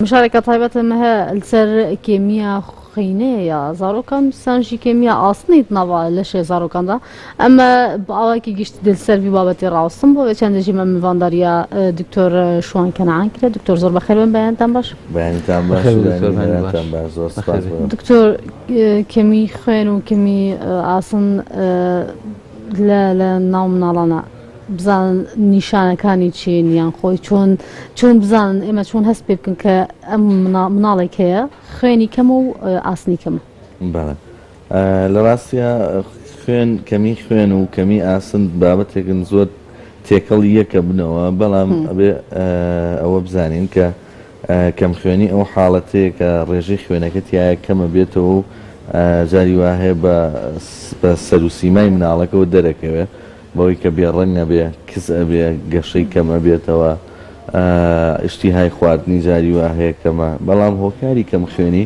مشاركة طيبة مها السر كيمياء خينية يا زاروكان سانجي كيمياء أصني تنبع لشي زاروكان دا أما بأواكي جيشت دل سر في بابتي راوستم بو وچند جيما من فانداريا دكتور شوان كنعان كده دكتور زور بخير من بيان تنباش بيان تنباش بيان تنباش زور سپاس دكتور كمي خين وكمي أصن لا ناوم نالانا بزان نیشانەکانی چینیان خۆی چۆن بزانن ئێمە چۆن هەست پێ بکەن کە ئەم مناڵێک هەیە خوێنی کەم و ئاسنی کەمە لە ڕاستیە خوێن کەمی خوێن و کەمی ئاسن بابەتێکن زۆر تێکەڵ یەکە بنەوە بەڵام ئەبێ ئەوە بزانین کە کەم خوێنی ئەو حاڵەتەیە کە ڕێژەی خوێنەکە تایە کەمە بێتەوە و جاری وا هەیە بە سەروسیمای مناڵەکەەوە دەرەکەوێت بەوەی کە بێڕەنگ نەبێ کس ئەبێ گەشەی کەمە بێتەوە ئشتیهای خواردنی جاری وا هەیە کەمە بەڵام هۆکاری کەم خوێنی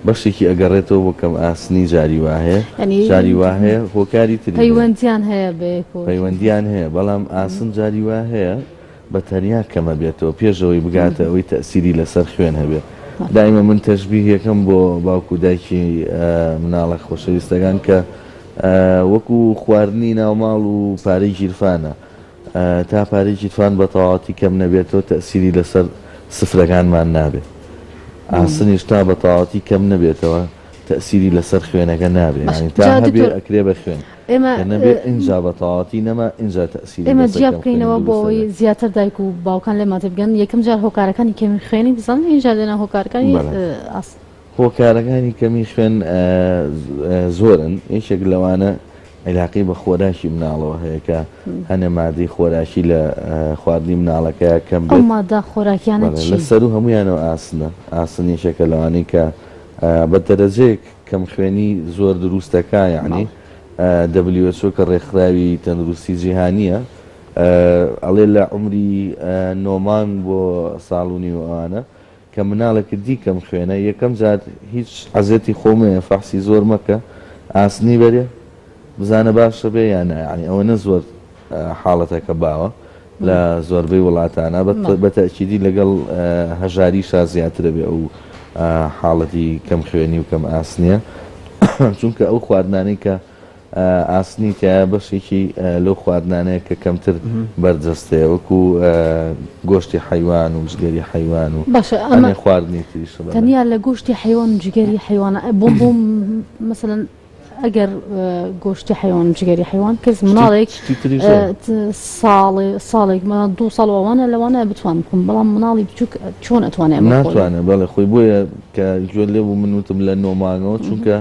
بەشێکی ئەگەڕێتەوە بۆ کەم ئاسنی جاری وا هەیە جاری وا هەیە هۆکاری تری پەیوەندیان هەیە پەیوەندیان هەیە بەڵام ئاسن جاری وا هەیە بە تەنیا کەمە بێتەوە پێشەوەی بگاتە ئەوەی تەسیری لەسەر خوێن هەبێت دائیمە من تەشبیهەکەم بۆ باوکو دایکی مناڵە خۆشەویستەکان کە وەکو خواردنی ناوماڵ و پارەی ژیرفانە تا پارەی ژیرفان بە تەواوەتی کەم نەبێتەوە تەسیری لەسەر سفرەکانمان نابێت ئاسنیش تا بە تەواوەتی کەم نەبێتەوە تەسیری لەسەر خوێنەکە نابێت تا هەبێ ئەکرێ بە خوێن نەبێت ئینجا بە تەواوەتی نەما ئینجا تەسیری ئێمە جیا بکەینەوە بۆ ئەوەی زیاتر دایک و باوکان لێماتێ بگەن یەکەم جار هۆکارەکانی کەمی خوێنی بزانن ئینجا لێنە هۆکارەکانی ئاسن هۆکارەکانی کەمی خوێن زۆرن یەکێک لەوانە عیلاقی بە خۆراشی مناڵەوە هەیە کە هەنە مادەی خۆراشی لە خواردنی مناڵەکە کەم بێت مادە خۆراکیانە لەسەر و هەمویانەوە ئاسن یەکێکە لەوانەی کە بە دەرەجەیەک کەم خوێنی زۆر دروستەکە یعنی WHO کە ڕێکخراوی تەندروستی جیهانیە ئەڵێ لە عمری 9 مانگ بۆ ساڵ و نیو ئەوانە کە مناڵێکی دیکەم خوێنە یەکەم جار هیچ عەزێتی خۆمەیە فەحسی زۆر مەکە ئاسنی بەرێ بزانە باشە بێ یان یعنی ئەوە نە زۆر حاڵەتەکە باوە لە زۆربەی وڵاتانە بە تەئکیدی لەگەڵ هەژاریشا زیاترە بێ ئەو حاڵەتی کەم خوێنی و کەم ئاسنیە چونکە ئەو خواردنانەی کە ئاسنی تایە بەشێکی لەو خواردنانەیە کە کەمتر بەرجەستەیە وەکو گۆشتی حەیوان و جگەری حەیوان و ئەمە خواردنی تریش تەنیا لە گۆشتی حەیوان و جگەری حەیوانە بۆم مەسەڵەن ئەگەر گۆشتی حەیوان و جگەری حەیوان کەس مناڵێک ساڵێک 2 ساڵ ئەوانە لەوانە بتوان بخۆم بەڵام مناڵی بچووک چۆن ئەتوانێت ناتوانێت بەڵێ خۆی بۆیە کە گوێ لێ بوو من وتم لە 9 مانگەوە چونکە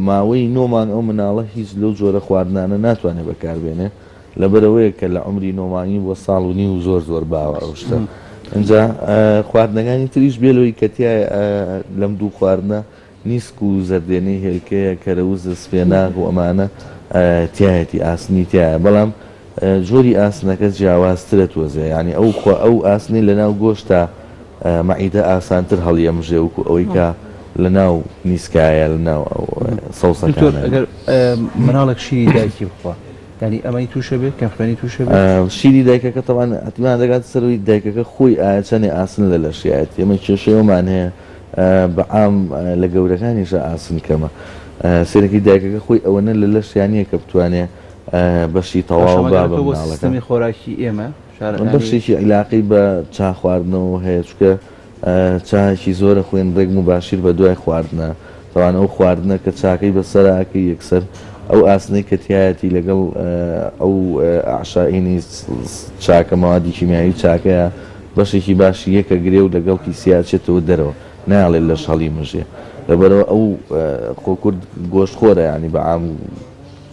ماوەی 9 مانگ ئەو مناڵە هیچ لەو جۆرە خواردنانە ناتوانێت بەکاربێنێ لەبەرەوەیە کە لە عمری 9 مانگی بۆ ساڵ و نی و زۆر باوە ئەو شتە ئەنجا خواردنەکانی تریش بێلەوەی کە تایە لەم دوو خواردنە نیسک و زەردێنەی هێلکەیە کەرەوز سپێناغ و ئەمانە تایەتی ئاسنی تایە بەڵام جۆری ئاسنەکە جیاوازترە تۆزێ ینی ئەو ئاسنی لەناو گۆشتە مەعیدە ئاسانتر هەڵیەمژێ وکو ئەوەی کە لە ناو نیسکایە لە ناو سەوسەکان ئەگەر مناڵێک شیری دایکی بخوا ینی ئەمەی تووشە بێت کەم خوێنی تووشە بێت شیری دایکەکە تەوان ئەتمان دەگات سەرەوەی دایکەکە خۆی ئاچەنێ ئاسن لە لەشیایەت ئێمە کێشەیەومان هەیە بەعام لە گەورەکانیشە ئاسن کەمە سێرەکی دایکەکە خۆی ئەوەنە لە لەشیانیە کە بتوانێت بەشی تەواو با بە مناڵەکە خۆراکی ئێمە بەشێکی عیلاقی بە چا خواردنەوە هەیە چکە چاکی زۆرە خوێن ڕێک مباشیر بە دوای خواردنە تەوان ئەو خواردنە کە چاکەی بەسەراکە یەکسەر ئەو ئاسنەی کە تایەتی لەگەڵ ئەو عشاینی چاکە مەوادی کیمیایی چاکەیە بەشێکی باشی یەکە گرێ و لەگەڵ پیسیاچێتەوە دەرەوە ناڵێت لە شەڵی مژێ لەبەرەوە ئەو خۆکورد گۆشت خۆرە ینی بەعام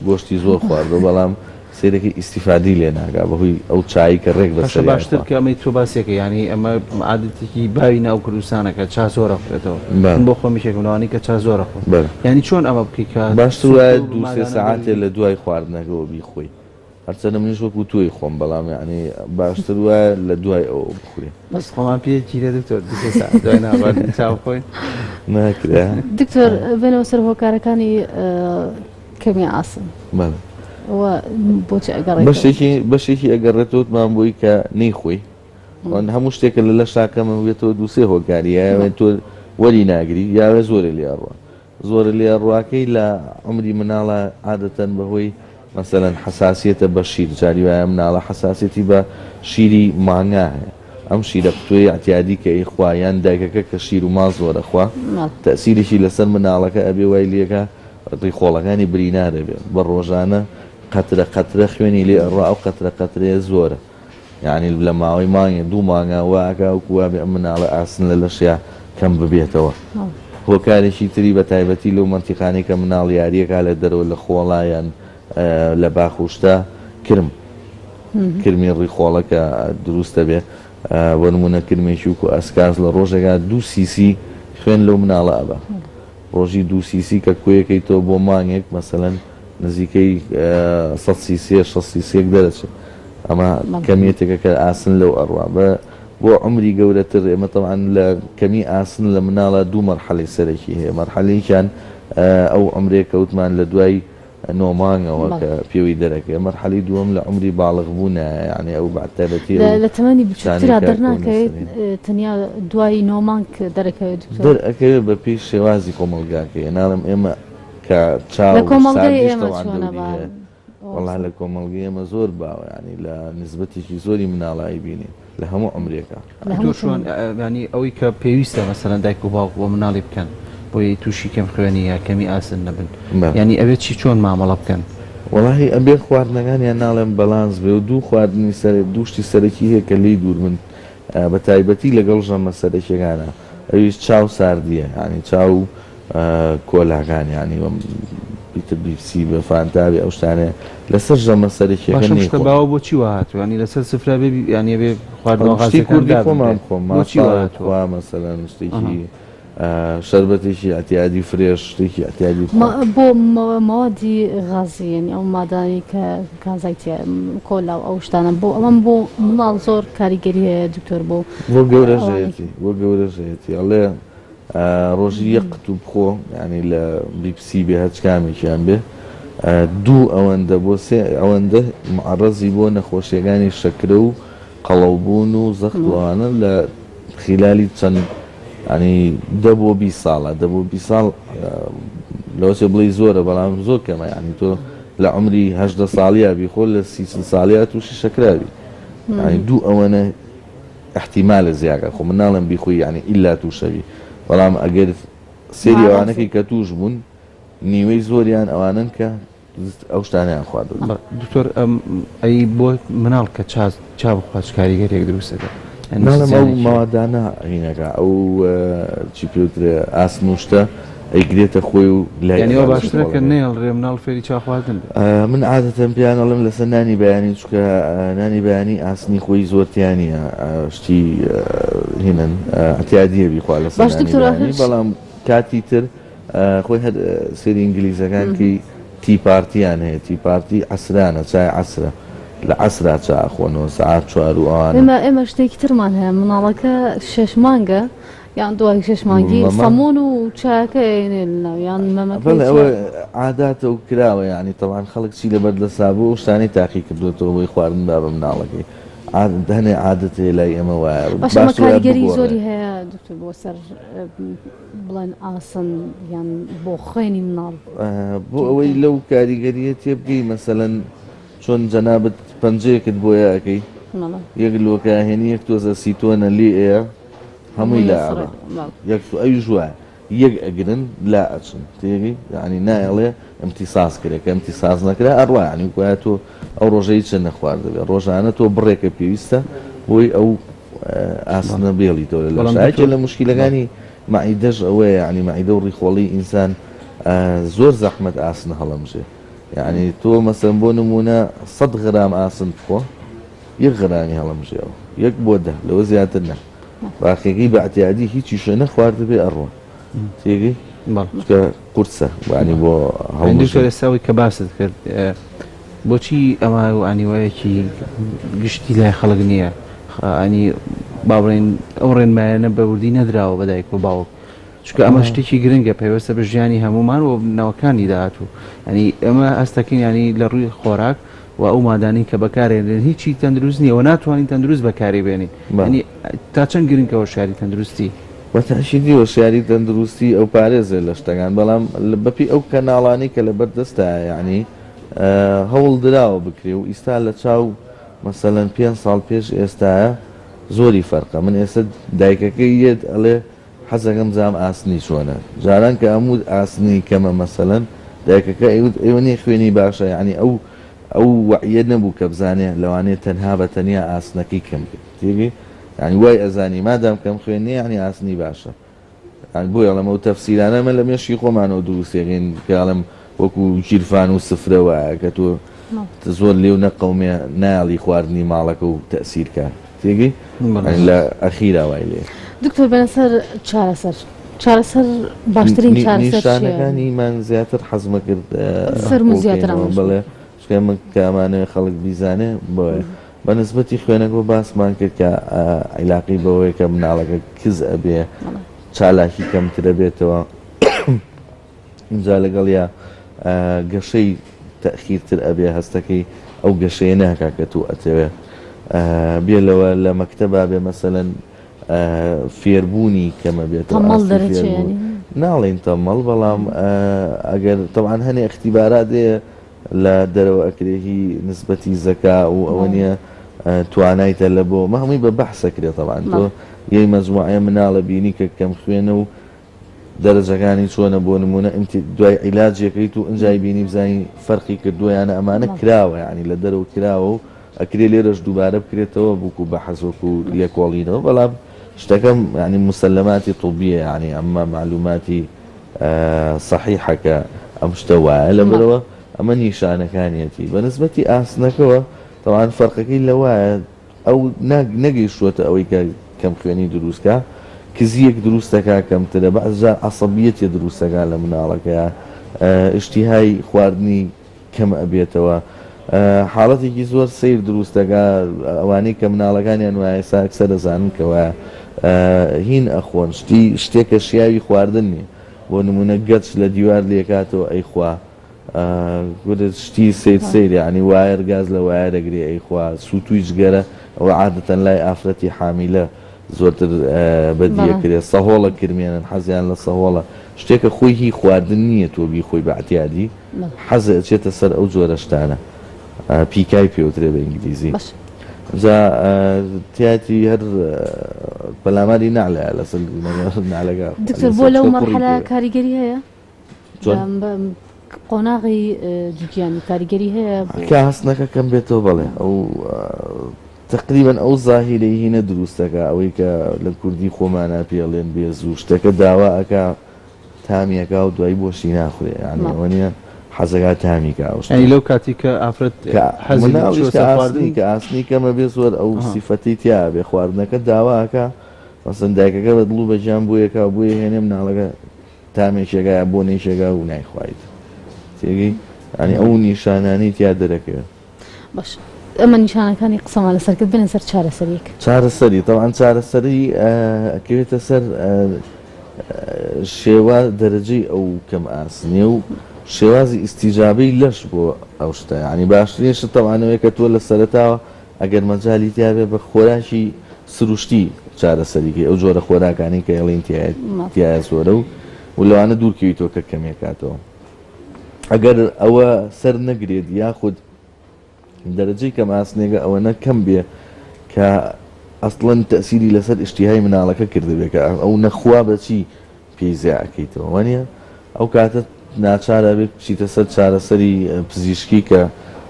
گۆشتی زۆر خواردەوە بەڵام سێرەکی ئیسیفادی لێ ناگا بەهۆی ئەو چایی کە ڕێک بەسەر باشتر کە ئەمەی تۆ باسێکە ینی ئەمە عادەتێکی باوی ناو کوردستانەکە چا زۆرە خورێتەوە بۆ خۆمیشێکەوەی کە چا زۆرە خۆ ینی چۆن ئەمە بکەی کە باشتر وایە 2-3 ساعاتێ لە دوای خواردنەکەەوە بیخۆی هەرچەندە منیش وەکو توی خۆم بەڵام ینی باشتر وایە لە دوای ئەوە بخورێ بەس خۆمان پێ گیرە دکتۆر 2 ساعت دوای ناڕادی چاو خۆین ناکرێ دکتۆر بێنەوە سەر هۆکارەکانی کەمی ئاسن بۆچی ئەگەڕێت بەشێکی ئەگەڕێتەوەمان بۆی کە نەیخۆی هەموو شتێکە لە شاکەمە بێتەوە دووسێ هۆکاری یاوێت تۆ وەری ناگری یاوێ زۆرە لێ ڕوە زۆرە لێ ڕواکەی لە عمری مناڵە عادەتەن بەهۆی مەسەلەن حساسیەتە بە شیر جاری وایە مناڵە حساسیەتی بە شیری مانگا هەیە ئەم شیرە توی اعتیادی کە ئیخوایان دایکەکە کە شیر و ما زۆرە خوا تەسیریشی لەسەر مناڵەکە ئەبێ وای لێکە ڕیخۆڵەکانی برینارە بێ بە ڕۆژانە قەترە قەترە خوێنی لێ ئەڕوا ئەو قەترە قەترەیە زۆرە یعنی لە ماوەی مانگە دوو مانگا واکە وکووا بێ ئەم مناڵە ئاسن لە لەشیا کەم ببێتەوە هۆکارێکی تری بە تایبەتی لەو مەنتیقانی کە مناڵ یاریەکە لە دەرەوە لە خۆڵایەن لە باخوشتا کرمی ڕیخۆڵەکە دروستە بێ بۆ نمونە کرمێکی وکو ئەسکاز لە ڕۆژێکا 2 سیسی خوێن لەو مناڵە ئەبە ڕۆژی 2 سیسی کە کوێەکەی تۆ بۆ مانگێک مەسەلەن نزیکەی 100 سیسێ 6 سیسێک دەرەچێت ئەمە کەمیەتێکە کە ئاسن لەو ئەڕوا بۆ عمری گەورەتر ئێمە تەواان لە کەمی ئاسن لە مناڵە 2 مەرحەلەی سەرەکی هەیە مەرحەلەیەکیان ئەو عمرێک کەوتمان لە دوای 9 مانگەوە کە پێوەی دەرەکە مەرحەلی دووەم لە عمری باڵغ بوونە یعنی ئەو بەتایبەتی لە تەمەنی بچووکترا دەرناکەوێت تەنیا دوای 9 مانگ دەرەکەوێت دەرەکەوێت بە پێی شێوازی کۆمەلگاکەیە ناڵم ئێمە کە چاو وەڵا لە کۆمەڵگەی ئێمە زۆر باوە ینی لە نسبەتێکی زۆری مناڵایی بینی لە هەموو عمرێکە دووشوان ینی ئەوەی کە پێویستە مەسەلەن دایک و باوک بۆ مناڵی بکەن بۆی تووشی کەم خوێنی یا کەمی ئاسن نەبن ینی ئەوێت چی چۆن مامەڵە بکەن وەڵاهی ئەبێ خواردنەکانیان ناڵێم بەلانس بێ و دوو خواردنی دووشتی سەرەکی هەیە کە لی دوور من بە تایبەتی لەگەڵ ژەمە سەرەکیەکانە ئەویش چاو ساردیە ینی چاو کۆلاکان ینی بیتر بیسی بە فانتاوی ئەو شتانەیە لەسەر ژەمە سەرەکیەکە باوە بۆچی وهاتوە ینی لەسەر سفرا بێ ینی بێ خواردنەوەی کوردی خۆمان خۆم مەسەلەن شتێکی شربەتێکی ئەتیادی فرێش شتێکی ئەتیادی بۆ مەوادی غازیێن ئەو مادانی کە کازایتە کۆلا و ئەو شتانە بۆ ئەمەم بۆ مناڵ زۆر کاریگەری هەیە دکتۆر بۆ گەورەژەیەتی ئەڵێ ڕۆژی یەک قوتوب بخۆ ینی لە بیپسی بێ هەچ کامێکیان بێ دوو ئەوەندە بۆ سێ ئەوەندە معڕەزی بۆ نەخۆشیەکانی شەکرە و قەڵەوبوون و زەختوانە لە خلالی چەند ینی 10 بۆ 20 ساڵە 10 بۆ 20 ساڵ لەوەچێ بڵی زۆرە بەڵام زۆر کەمە ینی تۆ لە عمری 18 ساڵیا بی خۆ لە 30 ساڵیا تووشی شەکراوی ینی دوو ئەوەنە احتیمالە زیاکە خۆ مناڵم بیخۆی ینی ئیلا تووشەوی بەڵام ئەگەر سێری ئەوانەکەی کە توش بوون نیوەی زۆریان ئەوانن کە ئەو شتانیان خواردن دکتۆر ئەی بۆ مناڵ کە چا بخواچ کاریگەرێک دروستەکە ئەو ماوەدانە هینەکە ئەو چی پێوترێ ئاسنوشتە ئەیگرێتە خۆی و لایەنەوە باشترە کە نێڵ ڕێ مناڵ فێری چا خواردن من عادەتەن پیانەڵم لەسەر نانی بەیانی چکە نانی بەیانی ئاسنی خۆی زۆرتیانە شتی هینن ئەتیادیە بیخوا لەسەر بەڵام کاتی تر خۆی هەر سێری ئینگلیزەکانکی تی پارتیان هەیە تی پارتی عسرانە چای عسرە لە عسرا چاخۆنەوە سعات 4 و ئەوانە ئێمە شتێکی ترمان هەیە مناڵەکە 6 مانگە یان دوای 6 مانگی سەمون و چاکە یان مەمەکە ئەوە عاداتە و کراوە ینی تەوان خەڵک چی لەبەر لە سابوو و شتانی تاقی کردوێتەوە بۆی خواردن با بە مناڵەکەی هەنێ عادەتێ لای ئێمە وایە باشە کاریگەری زۆری هەیە دکتۆر بۆ سەر بڵێن ئاسن یان بۆ خوێنی مناڵ بۆ ئەوەی لەو کاریگەریە تێبگەی مەسەلەن چۆن جەنابەت پەنجەیەکت بۆ یاکەی یەک لۆکە هێنی یەک تۆزە سیتۆنە لێ ئەیە هەمووی لا یەک ئەوی ژوایە یەک ئەگرن لا ئەچن تێگەی ینی نایڵێ ئەمتیساس کرێ کە ئەمتیساز نەکرا ئەڕوا ینی وایە تۆ ئەو ڕۆژەی چ نەخوارد دەبێت ڕۆژانە تۆ بڕێکە پێویستە بۆی ئەو ئاسنە بێڵیتەوە لە شایکە لە مشکلەکانی مەعیدەش ئەوەیە ینی مەعیدە و ڕیخۆڵی ئینسان زۆر زەحمەت ئاسن هەڵەمژێ یعنی تۆ مەسەن بۆ نمونە 100 غرام ئاسن بخۆ یەک غرامی هەڵەمژێەوە یەک بۆ 10 لەوە زیاتر نە باقیەکەی بە ئەتیادی هیچی شوێ نەخوارد بێ ئەڕۆ تێگەی کە قورسە ینی بۆ هەڵساوی کە باست کرد بۆچی ئەمە ئەنیوەیەکی گشتی لای خەڵک نییە ئەنی باڵێن ئەو ڕێنمایانە بەوردی نەدراوە بەدایک و باوک چکە ئەمە شتێکی گرنگە پێوەستە بە ژیانی هەمومان و نەوەکانی داهاتوو ئەنی ئەمە ئەستەکەین ینی لە ڕووی خۆراک و ئەو مادانی کە بەکارێنێن هیچی تەندروست نییە و ناتوانین تەندروست بەکاری بێنین ینی تا چەند گرنگەوە شاری تەندروستی بەتەشیدی وەشیاری تەندروستی ئەو پارێزێ لە شتەکان بەڵام بەپی ئەو کەناڵانی کە لە بەردەستە یعنی هەوڵ دراوە بکرێ و ئیستا لە چاو مەسەلەن 5 ساڵ پێش ئێستاە زۆری فەرقە من ئێستا دایکەکەی یەت ئەڵێ حەزەکەم زام ئاسنی چۆنە جاران کە هەموو ئاسنی کەمە مەسەلەن دایکەکە ئێوە نیە خوێنی باشە یعنی ئەو وعیە نەبوو کە بزانێ لەوانێت تەنها بە تەنیا ئاسنەکەی کەم کرد تێگەی يعني واي أزاني ما دام كم خويني يعني عسني باشا يعني بوي على مو تفسير أنا من لم يشي قومان ودروس يعني كلام وكو جيرفان وسفرة وكتو تزور لي ونقوم نالي خواردني مالك وتأثير كان تيجي يعني لا أخيرا وايلي دكتور بنصر چارەسەر باشترین نیشانەکانی من زیاتر حەزمە کرد سەرم زیاتر بڵێ شکێ من کامانەوە خەڵک بیزانێ بۆیە بە نسبەتی خوێنەکە باسمان کرد کە عیلاقی بەوەی کە مناڵەکە کز ئەبێ چالاکی کەمترە بێتەوە اینجا لەگەڵ یا گەشەی تەخیرتر ئەبێ هەستەکەی ئەو گەشەیە ناکا کە تو ئەتەوێ بێلەوە لە مەکتەبا بێ مەسەلەن فێربوونی کەمە بێتەوە ناڵێن تەمەڵ بەڵام ئەگەر تەوان هەنێ اختیبارات دێ لە دەرەوە ئەکرێهی نسبەتی زەکا و ئەوە نیە توانایتە لە بۆ مەهمی بە بەحسەکرێت تەوان تۆ یەی مەزموعە مناڵە بینی کە کەم خوێنە و دەرەجەکانی چۆنە بۆ نمونە دوای عیلاجەکەیت و ئەنجای بینی بزانین فەرقی کردوویانە ئەمانە کراوە ینی لە دەرەوە کراوە و ئەکرێ لێرەش دووبارە بکرێتەوە بووکو بە حەزۆک و یەکۆڵینەوە بەڵام شتەکەم ینی مسلماتی طبیە ینی ئەمە معلوماتی صحیحەکە ئەم شتە وایە لە برەوە ئەمە نیشانەکانیەتی بە نسبەتی ئاسنەکەەوە تەوان فەرقەکەی لەوایە ئەو نەگەیشتووەتە ئەوەی کە کەم خوێنی دروستکە کزیەک دروستەکە کەمترە بەعزار عەسەبیەتی دروستەکە لە مناڵەکەیە ئشتیهای خواردنی کەم ئەبێتەوە حاڵەتێکی زۆر سیر دروستەکە ئەوانەی کە مناڵەکانیان وایە ساکسە دەزاننکەوە هین ئەخۆن شتێکە شیاوی خواردن نیە بۆ نمونە گەچ لە دیوار لێکاتەوە ئەیخوا شتی سیر ینی وایر گاز لە وایەرەگری ئەیخوا سووتوی جگەرە ئەوە عادەتەن لای ئافرەتی حامیلە زۆرتر بەدیەکرێت سەهۆڵە کرمێنن حەزیان لە سەهۆڵە شتێکە خۆی هی خواردن نییە تۆ بی خۆی بەعتیادی حەزە ئەچێتە سەر ئەو جۆرە شتانە پیکای پێوترێ بە ئینگلیزی جا تیاتی هەر پەلاماری نعلە لەسەر نعلەکە دکتۆر بۆ لەو مەرحەلە کاریگەری هەیە قۆناغی جوتیانی کاریگەری هەیە کە هەستنەکە کەم بێتەوە بەڵێ ئەو تقریبا ئەو زاهیرەی هینە دروستەکە ئەوەی کە لە کوردی خۆمانە پێڵێن بێز و شتەکە داوا ئەکا تامیەکە و دوایی بۆشی ناخورێ یعنی ئەوە نیە حەزەکە تامیکە لەو کاتی کە ئافرەت حەزی کە ئاسنی کەمە بێ زۆر ئەو سیفەتی تیا بێ خواردنەکە داواکە مەسەن دایکەکە بە دڵ بەجیان بوویەکە بۆیە هێنێ مناڵەکە تامێکێگایە بۆ نەیشێگا و نایخوایت تێگەی ینی ئەو نیشانانی تیا دەرەکەوێت باش ئەمە نیشانەکانی قسەمان لەسەر کرد بنە سەر چارەسەریەک چارەسەری تەوان چارەسەری ئەکەوێتە سەر شێوە دەرەجەی ئەو کەم ئاسنیە و شێوازی ئیستیجابەی لەش بۆ ئەو شتە ینی باشترین شت تەوانەوەی کە تۆ لە سەرەتاوە ئەگەر مەجالی تیاابێ بە خۆراکی سروشتی چارەسەریکە ئەو جۆرە خۆراکانی کە ئەڵێن تایە زۆرە و لەوانە دوورکەویتەوە کە کەمێکاتەوە ئەگەر ئەوە سەر نەگرێت یاخود دەرەجەی کەم ئاسنێگە ئەوەنە کەم بێ کە ئەسڵەن تەسیری لەسەر ئشتیهای مناڵەکە کردبێت کە ئەو نەخوا بەچی پێیزیاکەیتەوە وانە ئەو کاتە ناچارە بێت بچیتە سەر چارەسەری پزیشکی کە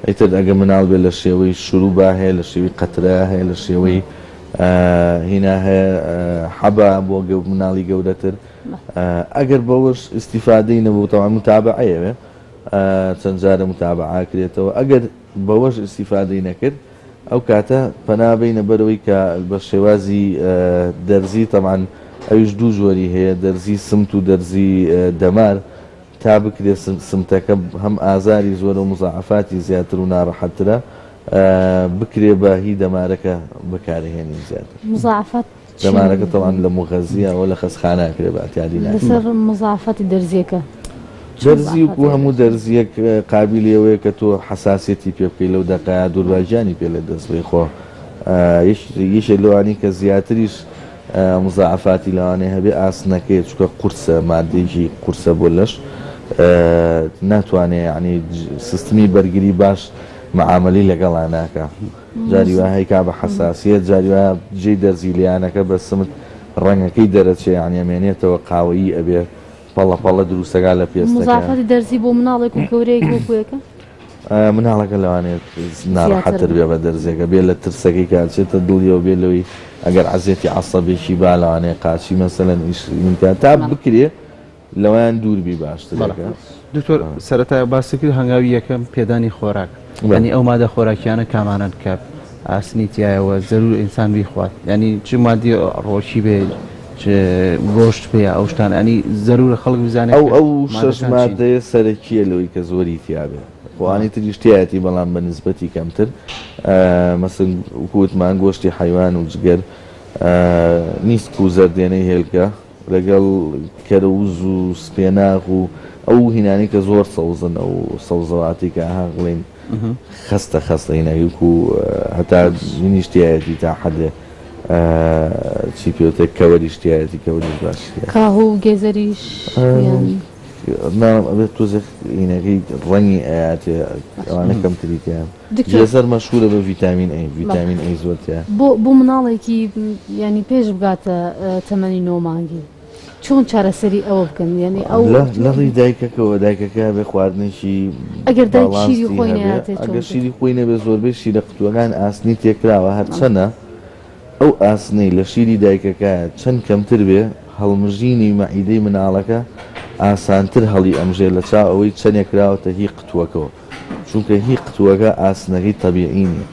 ئەیتر ئەگە مناڵ بێت لە شێوەی شروبا هەیە لە شێوی قەترا هەیە لە شێوەی هینا هەیە حەبا بۆ مناڵی گەورەتر ئەگەر بەوەش ئیسیفادەی نەبووتەوە متابعەیەوێ چەند جارە متابعاکرێتەوە ئەگەر بەوەش ئیسیفادەی نەکرد ئەو کاتە پەنابەینە بەرەوەی کە بە شێوازی دەرزی تەمان ئەویش دوو زۆری هەیە دەرزی سمت و دەرزی دەمار تا بکرێت سمتەکە هەم ئازاری زۆرە و مزاعفاتی زیاتر و ناڕەحەترە بکرێ بە هی دەمارەکە بەکارهێنی زیاتر مزاعفات دەمارەکە تەوان لە مغەزیەوە لە خەسخانەکرێ بە ئەتیادی لەسەر مزاعفاتی دەرزیەکە دەرزی وکو هەموو دەرزیەک قابلیەوەیە کە تۆ حساسەتی پێ بکەی لەو دەقایا دوورباژیانی پێ لە دەست بێ خۆ یەشێک لەوانی کە زیاتریش مزاعفاتی لەوانەیە هەبێ ئاسنەکەی چکە قورسە مادەیەکی قورسە بۆ لەش ناتوانێت ینی سیستمی بەرگری باش معاملی لەگەڵا ناکە جاری وایە هەیکا بە حساسیت جاری وایە جێی دەرزی لیانەکە بە سمت ڕەنگەکەی دەرەچێ یانیەمێنێتەوە قاوەیی ئەبێ پەڵە دروستەکە لە پێستەکە مزافەتی دەرزی بۆ مناڵێک و گەورەیەک وەکوەکە مناڵەکە لەوانێت ناڕەحەتر بێ بە دەرزێکە بێ لە ترسەکەی کاچێتە دڵیەوە بێ لەوەی ئەگەر عەزێتی عەسەبێکی با لەوانەیە قاچی مەسەلەن ئیشکە تا بکرێ لەوەیان دووربی باشترەکە. دکتۆر سەرەتای باسی کرد هەنگاوی یەکەم پێدانی خۆراک ینی ئەو مادە خۆراکیانە کامانن کە ئاسنی تایەوە زەرور ئینسان بیخوات ینی چ مادی ڕۆشی بێ گۆشت پێ ئەو شتان ئەنی زەرورە خەڵک بزانێت ئەو شەش مادەیە سەرەکیە لەوەی کە زۆری تیاابێ خوانی تریشتایەتی بەڵام بە نسبەتی کەمتر مەسن وکوتمان گۆشتی حیوان و جگەر نیست و زەردێنەی هێلکە لەگەڵ کەرەوز و سپێناغ و ئەو هینانی کە زۆر سەوزن ئەو سەوزەواتی کە هاغڵین خستە هینەویک و هەتا نیشتایەتی تا حەدێ چی پێوتە کەوەریشتایەتی کەوەریش باش کاهو و گێزەریش ئەبێت تۆزێک هینەکەی ڕەنگی ئاياتێ ئەوانە کەمتریتیان جێزەر مەشهورە بە ڤیتامین ئەی ڤیتامین ئەی زۆرتیان بۆ مناڵێکی ینی پێش بگاتە تەمەنی 9 مانگی چۆن چارەسەری ئەوە بکەن ینی ئەو لە ڕێی دایکەکەەوە دایکەکە بێ خواردنێکی ئەگەر دایک شیری خۆی نەهاتێت ئەگەر شیری خۆی نەبێ زۆربەی شیرە قوتوەکان ئاسنی تێکراوە هەرچەنە ئەو ئاسنەی لە شیری دایکەکە چەند کەمتر بێ هەڵمژینی مەعیدەی مناڵەکە ئاسانتر هەڵی ئەمژێ لە چاو ئەوەی چەندێکراوەتە هی قوتوەکەەوە چونکە هی قوتوەکە ئاسنەکەی تەبیعینی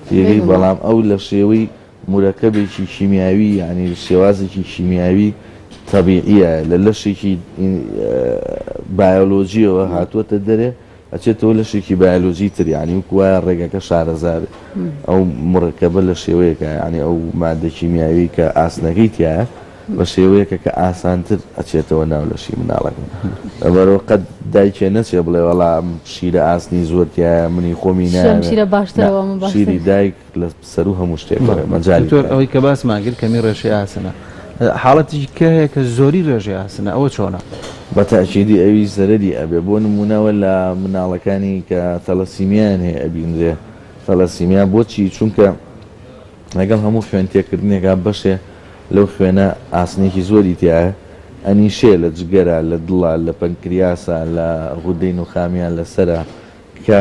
تێگەی بەڵام ئەو لە شێوەی مرەکەبێکی شیمیاوی ینی شێوازێکی شیمیاوی طبیعیە لە لەشێکی بایۆلۆژیەوە هاتووەتە دەرێ ئەچێتەوە لەشێکی بایۆلۆژی تر ینی وایە ڕێگەکە شارەزار ئەو مڕکەبە لە شێوەیەکە ینی ئەو مادە کیمیاوی کە ئاسنەکەی تایە بە شێوەیەکە کە ئاسانتر ئەچێتەوە ناو لەشی مناڵەکە ئەمەرەوە قەت دایکێ نەچێ بڵێ وەڵام شیرە ئاسنی زۆرتیایە منی خۆمی شیرە باشترەوە شیری دایک لە سەر و هەموو شتێک مەجای ئەوەی کە باسمان کرد کەمی ڕێشەی ئاسنە حاڵەتی کە هەیە کە زۆری ڕێژەی ئاسنە ئەوە چۆنە بە تاکیدی ئەوی زەرەری ئەبێ بۆ نمونەوە لە مناڵەکانی کە تەلەسیمیان هەیە ئەبینرێ تەلەسیمیان بۆچی چونکە لەگەڵ هەموو خوێن تێکردنێکا بەشێ لەو خوێنە ئاسنێکی زۆری تایە ئەنیشێ لە جگەرە لە دڵە لە پەنکریاسە لە ڕوودەی نوخامیان لەسرە کە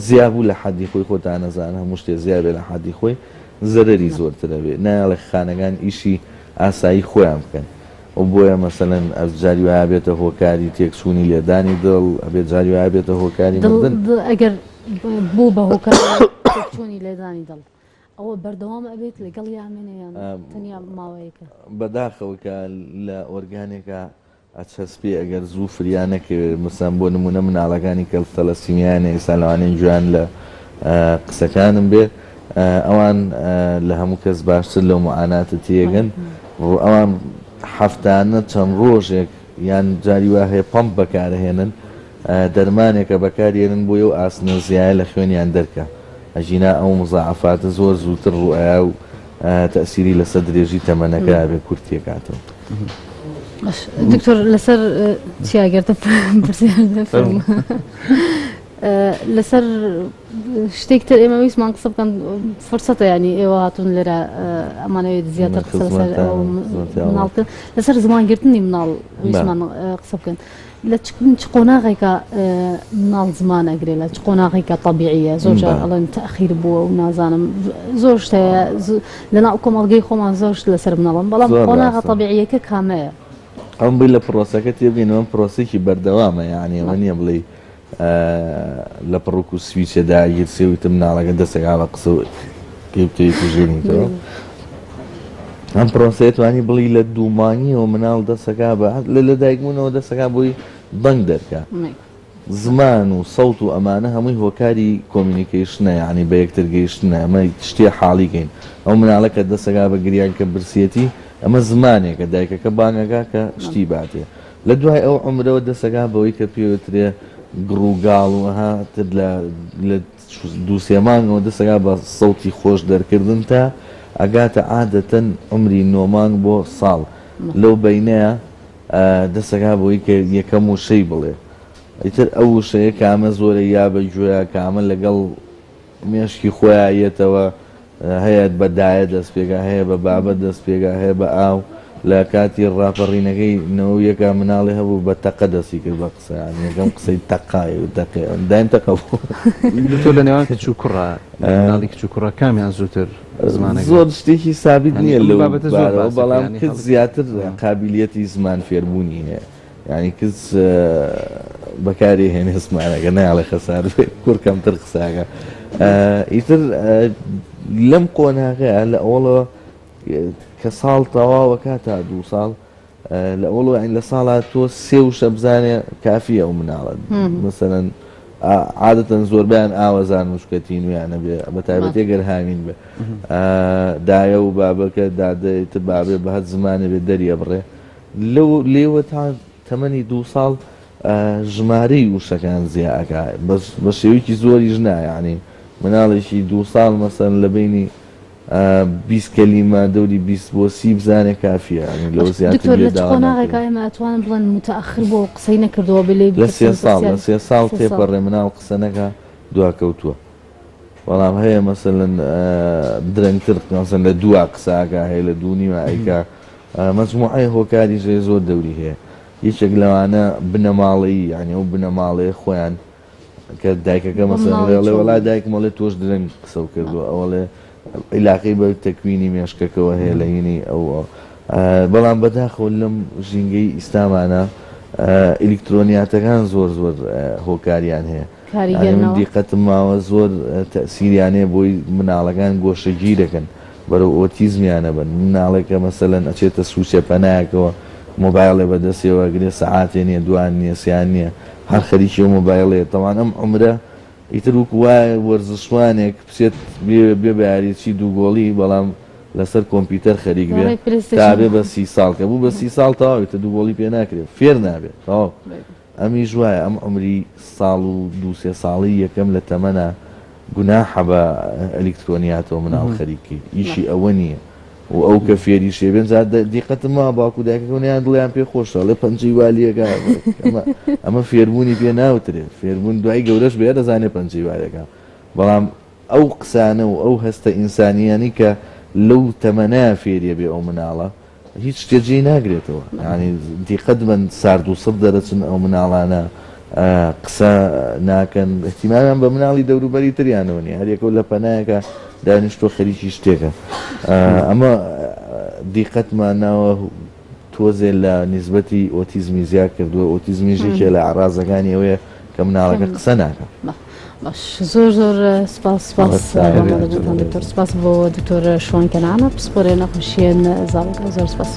زیابوو لە حەدی خۆی خۆتان نەزانە هەموو شتێ زیابێ لە حەدی خۆی زەرەری زۆرترە بێ نایڵە خانەکان ئیشی ئاسایی خۆیان بکەن و بۆیە مەسەلەن ئەجاری وایە بێتە هۆکاری تێکسوونی لێدانی دڵ ئەبێت جاری وایە بێتە هۆکاری مردن ئەگەر بوو بە هۆکاری تێکچوونی لێدانی دڵ ئەوە بەردەوام ئەبێت لەگەڵ یامێنەیان تەنیا ماوەیەکە بەداخەوەکە لە ئۆرگانێکە ئەچەسپی ئەگەر زوو فریانەکەوێت مەسەن بۆ نمونە مناڵەکانی کە تەلەسیمیانە ئێسالوانێن جوان لە قسەکانم بێ ئەوان لە هەموو کەس باشتر لەو معاناتە تێگەن ئەوان هەفتانە چەند ڕۆژێک یان جاری وا هەیە پەمپ بەکارهێنن دەرمانێکە بەکارهێنن بۆ ئەو ئاسنە زیایە لە خوێنیان دەرکە ئەژینا ئەو مزاعفاتە زۆر زووتر ڕوئیا و تەسیری لەسەر درێژی تەمەنەکە بێ کورتیەکاتەوە. دکتۆر لەسەر چیاگەرتە لەسەر شتێکتر ئێمە ویسمان قسە بکەن فرسەتە ینی ئێوە هاتوون لێرە ئەمانەوێت زیاتر قسە مناڵتر لەسەر زمانگرتنی مناڵ ویسمان قسە بکەن لە چ قۆناغێکە مناڵ زمان ئەگرێت لە چ قۆناغێکە طبیعیە زۆر ئەڵێن تەخیر بووە و نازانم زۆر شتەیە لەناو کۆمەڵگەی خۆمان زۆر شت لەسەر مناڵم بەڵام قۆناغە طبیعیەکە کامەیە ئەم بڵێ لە پرۆسەکە تێبگەینەوە پرۆسێکی بەردەوامە یعنی ئەوە نییە بڵێ لە پڕوک و سویچەدا گیرسێویتە مناڵەکە دەستێکا بە قسە پێی کوژێنیتەوە ئەم پرۆسەیە توانی بڵی لە دوومانیەوە مناڵ دەستەکە بە لە دایکبوونەوە دەستەکە بۆی بەنگ دەرکە زمان و سەوت و ئەمانە هەمووی هۆکاری کۆمیونیکیشنە یعنی بە یەکتر گەیشتنە ئەمە شتێ حاڵیگەین ئەو مناڵەکە دەستەکە بە گریان کە برسێتی ئەمە زمانێکە دایکەکە بانگەکە کە شتی باتێ لە دوای ئەو عمرەوە دەسەگا بەوەی کە پێوترێ گڕووگاڵ و هاتر لە دووسێ مانگەوە دەسەگا بە سەوتی خۆش دەرکردن تا ئەگاتە عادەتەن عمری 9 مانگ بۆ ساڵ لەو بینەیە دەسەگا بەوەی کە یەکەم وشەی بڵێ ئیتر ئەو وشەیە کامە زۆرە یا بە گوێە کامە لەگەڵ مێشکی خۆیەتەوە هەیە بەدایە دەست پێگا هەیە بە بابەت دەست پێگا هەیە بە ئاو لە کاتی ڕاپەڕینەکەی نەوە یەکە مناڵی هەبوو بە تەقە دەستی کرد بە قسەیان یەکەم قسەی تەقای و دایم تەقە بوو تۆ لە نێوان کچ و کوڕە مناڵی کچ و کوڕە کامیان زووتر زمانێک زۆر شتێکی سابت نییە لەو بابەتە زۆر بارەوە باسە بەڵام ینی کت زیاتر قابلیەتی زمان فێربوونی هەیە یعنی کچ بەکاری هێنێ زمانەکە ناڵێ خەسار کوڕ کەمتر قساکە ئیتر لەم قۆناغەیە لە ئەوڵەوە کە ساڵ تەواوە کاتا 2 ساڵ لە ئەوڵەوە لە ساڵا تۆ 3 وشە بزانێ کافیە ئەو مناڵە مثلەن عادەتەن زۆربیان ئاوەزان مشکەتی نوێیانە بێ بە تایبەتی گەر هامین بێ دایە و بابەکە دادەیتر بابێ بەهەت زمانە بێ دەریە بڕێ لێوە تا تەمەنی 2 ساڵ ژمارەی وشەکان زیاکە بە شێوەیەکی زۆری ژنا یعنی مناڵێکی 2 ساڵ مەسەن لە بینی 20 کەلیمە دەوری 20 بۆ 30 بزانێ کافیە لەو زیاتر لە قۆناغێکا ئێمە ئەتوانن بڵێن متأخر بۆ قسەی نەکردەوە بێ لە 3 ساڵ تێپەڕێ مناڵ قسە نەکە دواکەوتووە بەڵام هەیە مەسەلەن درەنگتر مەسەن لە دووا قساکە هەیە لە دوو نیمە ئەیکا مەجموعەی هۆکاری ژێ زۆر دەوری هەیە یەکێک لەوانە بنەماڵەیی یعنی ئەو بنەماڵەیە خۆیان کە دایکەکە مەسەن لێ وڵای دایک مەڵێ تۆش درەنگ قسە و کردووە ئەوڵێ عیلاقی بە تەکوینی مێشکەکەەوە هەیە لە هینی ئەو بەڵام بەداخۆ لەم ژینگەی ئیسلامانە ئیلکترۆنیاتەکان زۆر هۆکاریان هەیە دیقەتم ماوە زۆر تەسیریانەیە بۆی مناڵەکان گۆشەگیر دەکەن بەرەو ئۆتیزمیانە بن مناڵێکە مەسەلەن ئەچێتە سوچە پەنایەکەوە مۆبایڵێ بەدەستەوە گرێ سەعاتێ نیە دوان نییە سیان نییە هەر خەریکی مۆبایڵێ تەوان ئەم عمرە ئیتر وەکو وایە وەرزشوانێک بچێت بێ بەیاریی دووگۆڵی بەڵام لەسەر کۆمپیوتەر خەریک بێ تا بێ بە 30 ساڵ کە بوو بە 30 ساڵ تەواویتە دووگۆڵی پێ ناکرێت فێر نابێت تەواو ئەمی ژوایە ئەم عمری ساڵ و 2-3 ساڵی یەکەم لە تەمەنە گوناحە بە ئەلکترۆنیاتەوە مناڵ خەریکی ئیشی ئەوە نییە و ئەو کە فێری شێبێن دیقەتم ما باوکو دایکەکەیان دڵیان پێ خۆشە لە پەنجەی والیەکە ئەمە فێربوونی پێ ناوترێت فێربوون دوای گەورەش بێ دەزانێت پەنجەی والیەکە بەڵام ئەو قسانە و ئەو هەستە ئینسانیانی کە لەو تەمەنایە فێریە بێ ئەو مناڵە هیچ شتێجێ ناگرێتەوە ینی دیقەت بن سارد و سەد دەرەچن ئەو مناڵانە قسە ناکەن احتیمامیان بە مناڵی دەوروبەری تریانەوە نیە هەرێکە لە پەنایەکە دانیشتۆ خەریکی شتێکە ئەمە دیقەتمانەوە تۆزێ لە نیسبەتی ئۆتیزمی زیاد کردووە ئۆتیزمیژێکێ لە عڕازەکانی ئەوەیە کە مناڵەکە قسە ناکە باش زۆر سپاس بۆ دکتۆر شوان کەنانە پسپۆرێ نەخۆشیێن زاڵەکە زۆر سپاس